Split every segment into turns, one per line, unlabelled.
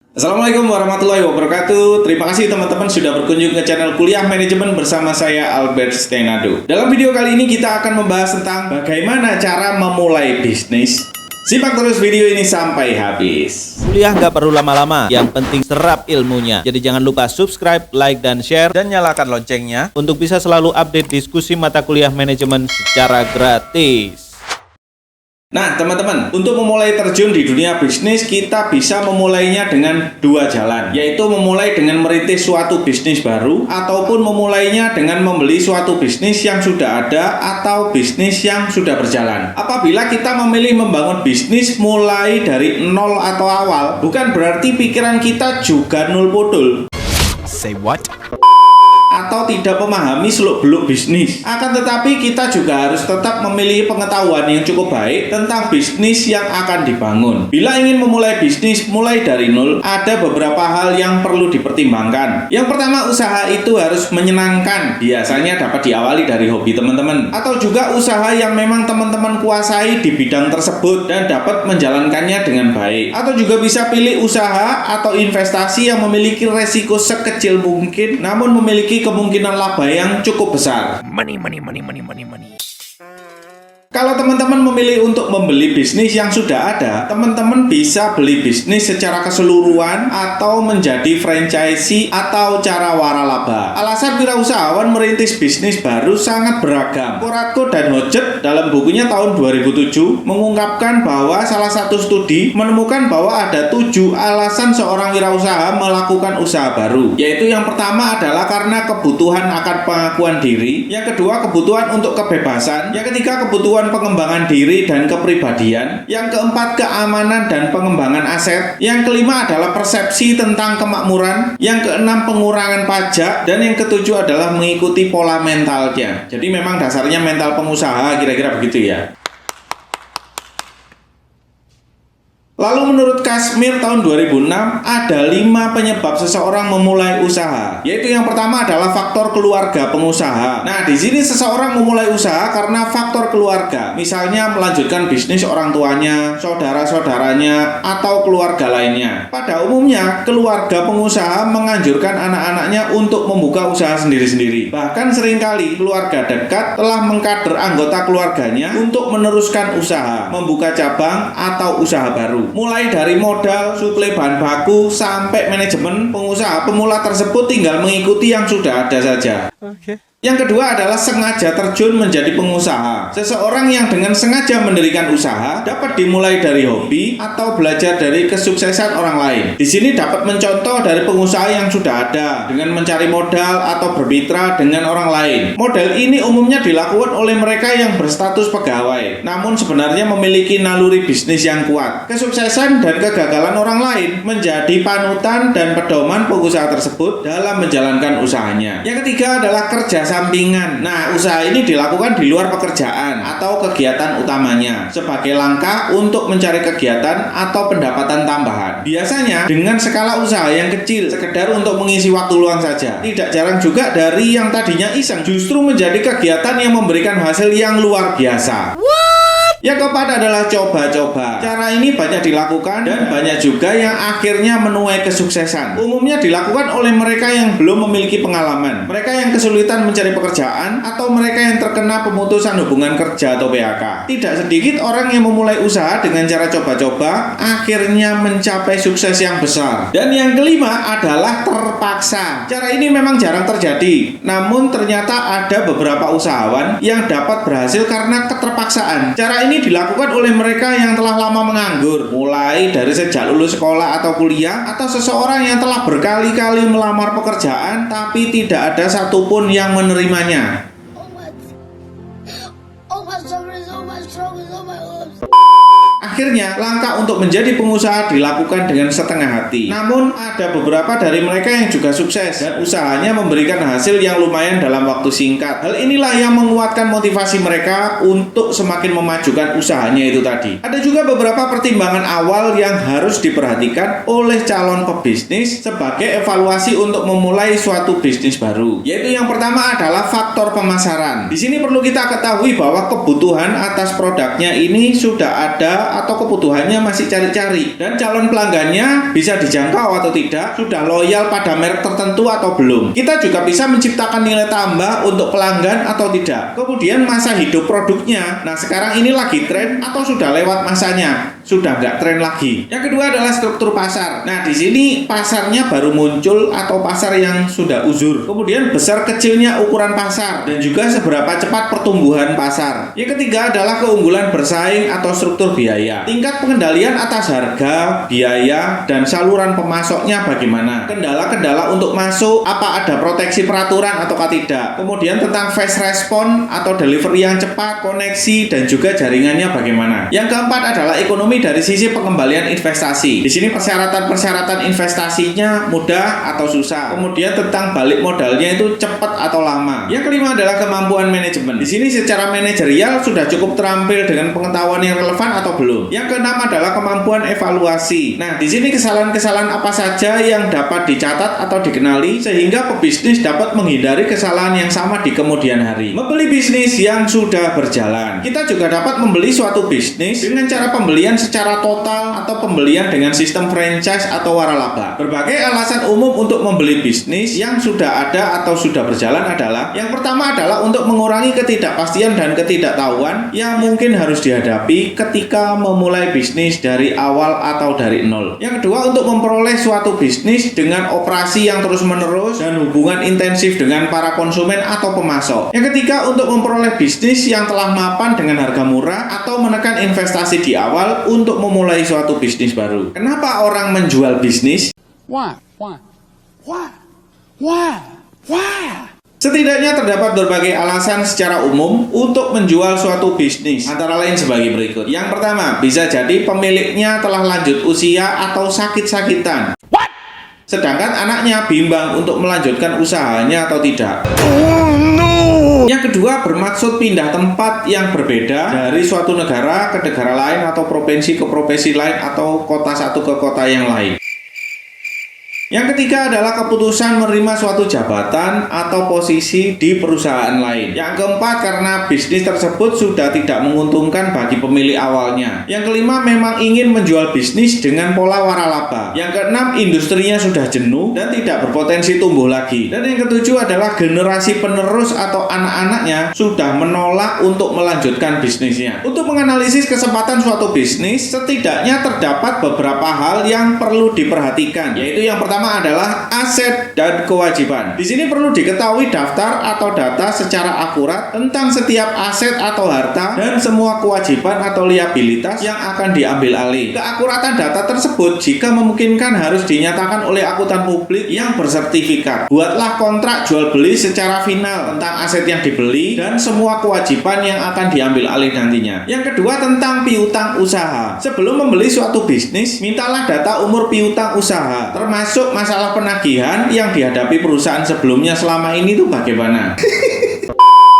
Assalamualaikum warahmatullahi wabarakatuh. Terima kasih teman-teman sudah berkunjung ke channel Kuliah Manajemen bersama saya Albert Stenado. Dalam video kali ini kita akan membahas tentang bagaimana cara memulai bisnis. Simak terus video ini sampai habis.
Kuliah nggak perlu lama-lama, yang penting serap ilmunya. Jadi jangan lupa subscribe, like, dan share, dan nyalakan loncengnya untuk bisa selalu update diskusi mata kuliah manajemen secara gratis.
Nah teman-teman, untuk memulai terjun di dunia bisnis, kita bisa memulainya dengan dua jalan, yaitu memulai dengan merintis suatu bisnis baru, ataupun memulainya dengan membeli suatu bisnis yang sudah ada, atau bisnis yang sudah berjalan. Apabila kita memilih membangun bisnis mulai dari nol atau awal, bukan berarti pikiran kita juga nul bodol.
Say what?
Atau tidak memahami seluk-beluk bisnis. Akan tetapi kita juga harus tetap memiliki pengetahuan yang cukup baik tentang bisnis yang akan dibangun. Bila ingin memulai bisnis mulai dari nol, ada beberapa hal yang perlu dipertimbangkan. Yang pertama, usaha itu harus menyenangkan. Biasanya dapat diawali dari hobi teman-teman, atau juga usaha yang memang teman-teman kuasai di bidang tersebut dan dapat menjalankannya dengan baik. Atau juga bisa pilih usaha atau investasi yang memiliki resiko sekecil mungkin, namun memiliki kemungkinan laba yang cukup besar.
Money.
Kalau teman-teman memilih untuk membeli bisnis yang sudah ada, teman-teman bisa beli bisnis secara keseluruhan atau menjadi franchisee atau cara waralaba. Alasan wirausahawan merintis bisnis baru sangat beragam. Koratko dan Hodget dalam bukunya tahun 2007 mengungkapkan bahwa salah satu studi menemukan bahwa ada 7 alasan seorang wirausaha melakukan usaha baru. Yaitu yang pertama adalah karena kebutuhan akan pengakuan diri, yang kedua kebutuhan untuk kebebasan, yang ketiga kebutuhan pengembangan diri dan kepribadian, yang keempat keamanan dan pengembangan aset, yang kelima adalah persepsi tentang kemakmuran, yang keenam pengurangan pajak, dan yang ketujuh adalah mengikuti pola mentalnya. Jadi memang dasarnya mental pengusaha, kira-kira begitu ya. Lalu menurut Kashmir tahun 2006, ada 5 penyebab seseorang memulai usaha. Yaitu yang pertama adalah faktor keluarga pengusaha. Nah, di sini seseorang memulai usaha karena faktor keluarga. Misalnya melanjutkan bisnis orang tuanya, saudara-saudaranya, atau keluarga lainnya. Pada umumnya, keluarga pengusaha menganjurkan anak-anaknya untuk membuka usaha sendiri-sendiri. Bahkan seringkali keluarga dekat telah mengkader anggota keluarganya untuk meneruskan usaha, membuka cabang atau usaha baru. Mulai dari modal, suplai bahan baku, sampai manajemen, pengusaha pemula tersebut tinggal mengikuti yang sudah ada saja. Yang kedua adalah sengaja terjun menjadi pengusaha. Seseorang yang dengan sengaja mendirikan usaha dapat dimulai dari hobi atau belajar dari kesuksesan orang lain. Di sini dapat mencontoh dari pengusaha yang sudah ada dengan mencari modal atau bermitra dengan orang lain. Model ini umumnya dilakukan oleh mereka yang berstatus pegawai, namun sebenarnya memiliki naluri bisnis yang kuat. Kesuksesan dan kegagalan orang lain menjadi panutan dan pedoman pengusaha tersebut dalam menjalankan usahanya. Yang ketiga adalah kerja sampingan. Nah, usaha ini dilakukan di luar pekerjaan atau kegiatan utamanya sebagai langkah untuk mencari kegiatan atau pendapatan tambahan. Biasanya dengan skala usaha yang kecil, sekedar untuk mengisi waktu luang saja. Tidak jarang juga dari yang tadinya iseng justru menjadi kegiatan yang memberikan hasil yang luar biasa. Yang keempat adalah coba-coba. Cara ini banyak dilakukan dan banyak juga yang akhirnya menuai kesuksesan. Umumnya dilakukan oleh mereka yang belum memiliki pengalaman, mereka yang kesulitan mencari pekerjaan, atau mereka yang terkena pemutusan hubungan kerja atau PHK. Tidak sedikit orang yang memulai usaha dengan cara coba-coba akhirnya mencapai sukses yang besar. Dan yang kelima adalah terpaksa. Cara ini memang jarang terjadi, namun ternyata ada beberapa usahawan yang dapat berhasil karena keterpaksaan. Cara ini dilakukan oleh mereka yang telah lama menganggur, mulai dari sejak lulus sekolah atau kuliah, atau seseorang yang telah berkali-kali melamar pekerjaan tapi tidak ada satupun yang menerimanya. Akhirnya, langkah untuk menjadi pengusaha dilakukan dengan setengah hati. Namun, ada beberapa dari mereka yang juga sukses dan usahanya memberikan hasil yang lumayan dalam waktu singkat. Hal inilah yang menguatkan motivasi mereka untuk semakin memajukan usahanya itu tadi. Ada juga beberapa pertimbangan awal yang harus diperhatikan oleh calon pebisnis sebagai evaluasi untuk memulai suatu bisnis baru. Yaitu yang pertama adalah faktor pemasaran. Di sini perlu kita ketahui bahwa kebutuhan atas produknya ini sudah ada atau kebutuhannya masih cari-cari, dan calon pelanggannya bisa dijangkau atau tidak, sudah loyal pada merek tertentu atau belum. Kita juga bisa menciptakan nilai tambah untuk pelanggan atau tidak. Kemudian masa hidup produknya. Nah, sekarang ini lagi tren atau sudah lewat masanya? Sudah nggak tren lagi. Yang kedua adalah struktur pasar. Nah, di sini pasarnya baru muncul atau pasar yang sudah uzur. Kemudian besar kecilnya ukuran pasar dan juga seberapa cepat pertumbuhan pasar. Yang ketiga adalah keunggulan bersaing atau struktur biaya. Tingkat pengendalian atas harga, biaya, dan saluran pemasoknya bagaimana? Kendala-kendala untuk masuk, apa ada proteksi peraturan atau tidak? Kemudian tentang fast response atau delivery yang cepat, koneksi, dan juga jaringannya bagaimana? Yang keempat adalah ekonomi dari sisi pengembalian investasi. Di sini persyaratan investasinya mudah atau susah. Kemudian tentang balik modalnya itu cepat atau lama. Yang kelima adalah kemampuan manajemen. Di sini secara manajerial sudah cukup terampil dengan pengetahuan yang relevan atau belum. Yang keenam adalah kemampuan evaluasi. Nah, di sini kesalahan-kesalahan apa saja yang dapat dicatat atau dikenali sehingga pebisnis dapat menghindari kesalahan yang sama di kemudian hari. Membeli bisnis yang sudah berjalan. Kita juga dapat membeli suatu bisnis dengan cara pembelian secara total atau pembelian dengan sistem franchise atau waralaba. Berbagai alasan umum untuk membeli bisnis yang sudah ada atau sudah berjalan adalah: yang pertama adalah untuk mengurangi ketidakpastian dan ketidaktahuan yang mungkin harus dihadapi ketika memulai bisnis dari awal atau dari nol. Yang kedua, untuk memperoleh suatu bisnis dengan operasi yang terus-menerus dan hubungan intensif dengan para konsumen atau pemasok. Yang ketiga, untuk memperoleh bisnis yang telah mapan dengan harga murah atau menekan investasi di awal untuk memulai suatu bisnis baru. Kenapa orang menjual bisnis?
Why?
Setidaknya terdapat berbagai alasan secara umum untuk menjual suatu bisnis, antara lain sebagai berikut. Yang pertama, bisa jadi pemiliknya telah lanjut usia atau sakit-sakitan. Sedangkan anaknya bimbang untuk melanjutkan usahanya atau tidak. Yang kedua, bermaksud pindah tempat yang berbeda dari suatu negara ke negara lain atau provinsi ke provinsi lain atau kota satu ke kota yang lain. Yang ketiga adalah keputusan menerima suatu jabatan atau posisi di perusahaan lain. Yang keempat, karena bisnis tersebut sudah tidak menguntungkan bagi pemilik awalnya. Yang kelima, memang ingin menjual bisnis dengan pola waralaba. Yang keenam, industrinya sudah jenuh dan tidak berpotensi tumbuh lagi. Dan yang ketujuh adalah generasi penerus atau anak-anaknya sudah menolak untuk melanjutkan bisnisnya. Untuk menganalisis kesempatan suatu bisnis, setidaknya terdapat beberapa hal yang perlu diperhatikan, yaitu yang pertama adalah aset dan kewajiban. Di sini perlu diketahui daftar atau data secara akurat tentang setiap aset atau harta dan semua kewajiban atau liabilitas yang akan diambil alih. Keakuratan data tersebut jika memungkinkan harus dinyatakan oleh akuntan publik yang bersertifikat. Buatlah kontrak jual beli secara final tentang aset yang dibeli dan semua kewajiban yang akan diambil alih nantinya. Yang kedua, tentang piutang usaha. Sebelum membeli suatu bisnis, mintalah data umur piutang usaha, termasuk masalah penagihan yang dihadapi perusahaan sebelumnya selama ini itu bagaimana.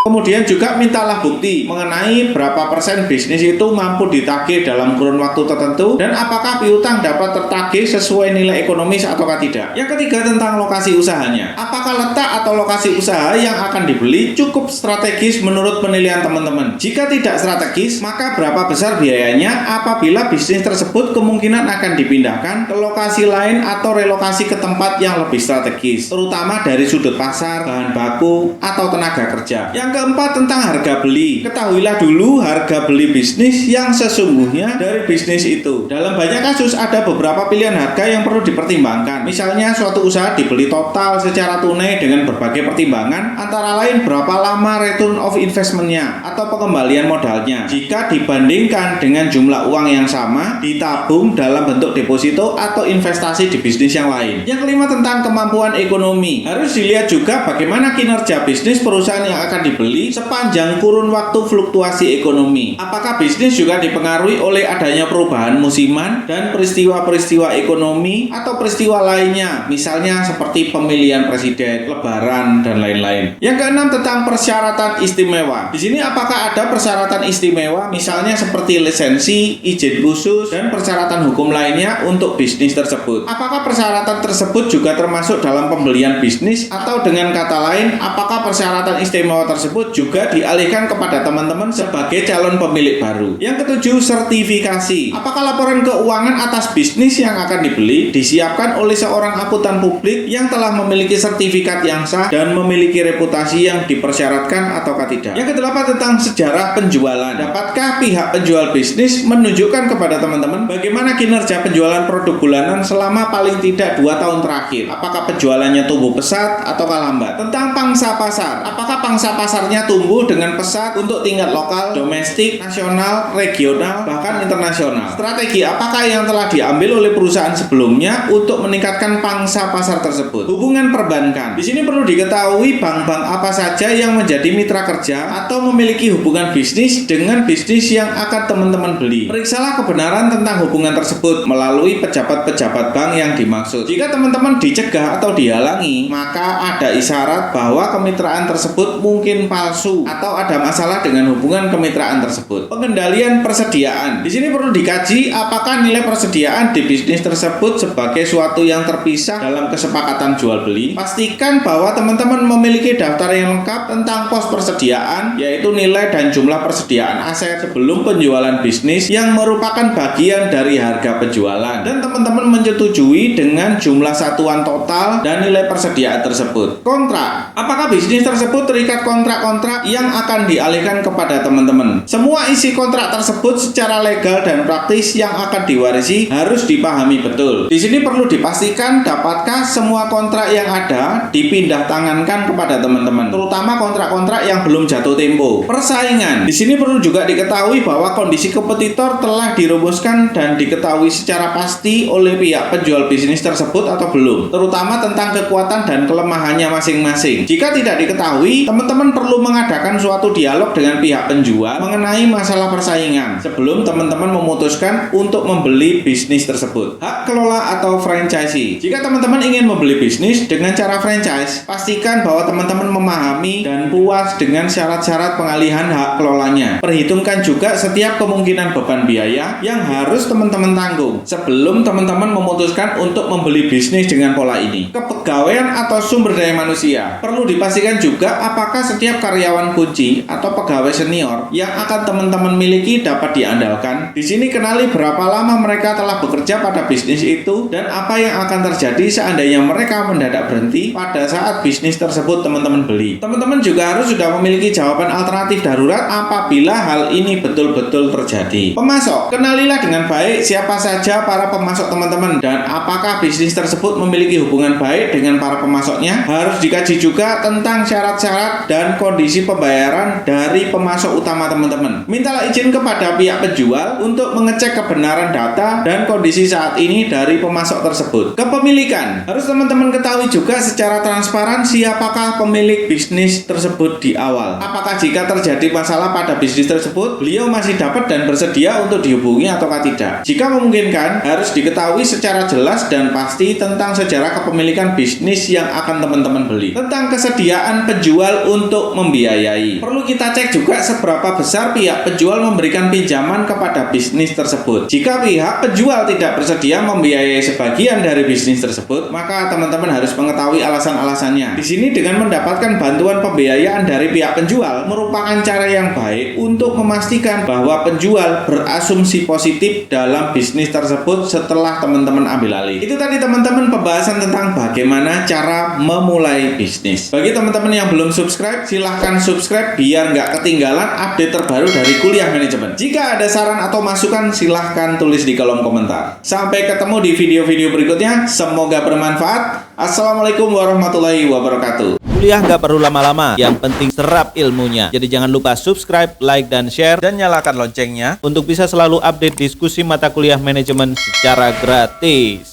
Kemudian juga mintalah bukti mengenai berapa persen bisnis itu mampu ditagih dalam kurun waktu tertentu dan apakah piutang dapat tertagih sesuai nilai ekonomis ataukah tidak. Yang ketiga, tentang lokasi usahanya. Apakah letak atau lokasi usaha yang akan dibeli cukup strategis menurut penilaian teman-teman? Jika tidak strategis, maka berapa besar biayanya apabila bisnis tersebut kemungkinan akan dipindahkan ke lokasi lain atau relokasi ke tempat yang lebih strategis, terutama dari sudut pasar, bahan baku, atau tenaga kerja. Yang keempat, tentang harga beli. Ketahuilah dulu harga beli bisnis yang sesungguhnya dari bisnis itu. Dalam banyak kasus ada beberapa pilihan harga yang perlu dipertimbangkan. Misalnya suatu usaha dibeli total secara tunai dengan berbagai pertimbangan, antara lain berapa lama return of investment-nya atau pengembalian modalnya jika dibandingkan dengan jumlah uang yang sama ditabung dalam bentuk deposito atau investasi di bisnis yang lain. Yang kelima, tentang kemampuan ekonomi. Harus dilihat juga bagaimana kinerja bisnis perusahaan yang akan dibeli sepanjang kurun waktu fluktuasi ekonomi. Apakah bisnis juga dipengaruhi oleh adanya perubahan musiman dan peristiwa-peristiwa ekonomi atau peristiwa lainnya, misalnya seperti pemilihan presiden, lebaran, dan lain-lain. Yang keenam, tentang persyaratan istimewa. Di sini apakah ada persyaratan istimewa, misalnya seperti lisensi, izin khusus, dan persyaratan hukum lainnya untuk bisnis tersebut. Apakah persyaratan tersebut juga termasuk dalam pembelian bisnis, atau dengan kata lain, apakah persyaratan istimewa tersebut tersebut juga dialihkan kepada teman-teman sebagai calon pemilik baru. Yang ketujuh, sertifikasi. Apakah laporan keuangan atas bisnis yang akan dibeli disiapkan oleh seorang akuntan publik yang telah memiliki sertifikat yang sah dan memiliki reputasi yang dipersyaratkan ataukah tidak? Yang kedelapan, tentang sejarah penjualan. Dapatkah pihak penjual bisnis menunjukkan kepada teman-teman bagaimana kinerja penjualan produk bulanan selama paling tidak 2 tahun terakhir? Apakah penjualannya tumbuh pesat ataukah lambat? Tentang pangsa pasar. Apakah pangsa pasarnya tumbuh dengan pesat untuk tingkat lokal, domestik, nasional, regional, bahkan internasional? Strategi apakah yang telah diambil oleh perusahaan sebelumnya untuk meningkatkan pangsa pasar tersebut? Hubungan perbankan. Di sini perlu diketahui bank-bank apa saja yang menjadi mitra kerja atau memiliki hubungan bisnis dengan bisnis yang akan teman-teman beli. Periksalah kebenaran tentang hubungan tersebut melalui pejabat-pejabat bank yang dimaksud. Jika teman-teman dicegah atau dihalangi, maka ada isyarat bahwa kemitraan tersebut mungkin palsu atau ada masalah dengan hubungan kemitraan tersebut. Pengendalian persediaan. Di sini perlu dikaji apakah nilai persediaan di bisnis tersebut sebagai suatu yang terpisah dalam kesepakatan jual beli. Pastikan bahwa teman-teman memiliki daftar yang lengkap tentang pos persediaan, yaitu nilai dan jumlah persediaan aset sebelum penjualan bisnis yang merupakan bagian dari harga penjualan, dan teman-teman menyetujui dengan jumlah satuan total dan nilai persediaan tersebut. Kontrak. Apakah bisnis tersebut terikat kontrak-kontrak yang akan dialihkan kepada teman-teman? Semua isi kontrak tersebut secara legal dan praktis yang akan diwarisi harus dipahami betul. Di sini perlu dipastikan dapatkah semua kontrak yang ada dipindah tangankan kepada teman-teman, terutama kontrak-kontrak yang belum jatuh tempo. Persaingan. Di sini perlu juga diketahui bahwa kondisi kompetitor telah dirumuskan dan diketahui secara pasti oleh pihak penjual bisnis tersebut atau belum, terutama tentang kekuatan dan kelemahannya masing-masing. Jika tidak diketahui, teman-teman perlu mengadakan suatu dialog dengan pihak penjual mengenai masalah persaingan sebelum teman-teman memutuskan untuk membeli bisnis tersebut. Hak kelola atau franchisee. Jika teman-teman ingin membeli bisnis dengan cara franchise, pastikan bahwa teman-teman memahami dan puas dengan syarat-syarat pengalihan hak kelolanya. Perhitungkan juga setiap kemungkinan beban biaya yang harus teman-teman tanggung sebelum teman-teman memutuskan untuk membeli bisnis dengan pola ini. Kepegawaian atau sumber daya manusia. Perlu dipastikan juga apakah setiap karyawan kunci atau pegawai senior yang akan teman-teman miliki dapat diandalkan. Di sini kenali berapa lama mereka telah bekerja pada bisnis itu dan apa yang akan terjadi seandainya mereka mendadak berhenti pada saat bisnis tersebut teman-teman beli. Teman-teman juga harus sudah memiliki jawaban alternatif darurat apabila hal ini betul-betul terjadi. Pemasok. Kenalilah dengan baik siapa saja para pemasok teman-teman dan apakah bisnis tersebut memiliki hubungan baik dengan para pemasoknya. Harus dikaji juga tentang syarat-syarat dan kondisi pembayaran dari pemasok utama teman-teman. Mintalah izin kepada pihak penjual untuk mengecek kebenaran data dan kondisi saat ini dari pemasok tersebut. Kepemilikan. Harus teman-teman ketahui juga secara transparan siapakah pemilik bisnis tersebut di awal. Apakah jika terjadi masalah pada bisnis tersebut, beliau masih dapat dan bersedia untuk dihubungi ataukah tidak? Jika memungkinkan, harus diketahui secara jelas dan pasti tentang sejarah kepemilikan bisnis yang akan teman-teman beli. Tentang kesediaan penjual untuk membiayai. Perlu kita cek juga seberapa besar pihak penjual memberikan pinjaman kepada bisnis tersebut. Jika pihak penjual tidak bersedia membiayai sebagian dari bisnis tersebut, maka teman-teman harus mengetahui alasan-alasannya. Di sini dengan mendapatkan bantuan pembiayaan dari pihak penjual merupakan cara yang baik untuk memastikan bahwa penjual berasumsi positif dalam bisnis tersebut setelah teman-teman ambil alih. Itu tadi teman-teman pembahasan tentang bagaimana cara memulai bisnis. Bagi teman-teman yang belum subscribe, silahkan subscribe biar nggak ketinggalan update terbaru dari Kuliah Manajemen. Jika ada saran atau masukan, silahkan tulis di kolom komentar. Sampai ketemu di video-video berikutnya. Semoga bermanfaat. Assalamualaikum warahmatullahi wabarakatuh.
Kuliah nggak perlu lama-lama, yang penting serap ilmunya. Jadi jangan lupa subscribe, like, dan share, dan nyalakan loncengnya untuk bisa selalu update diskusi mata kuliah manajemen secara gratis.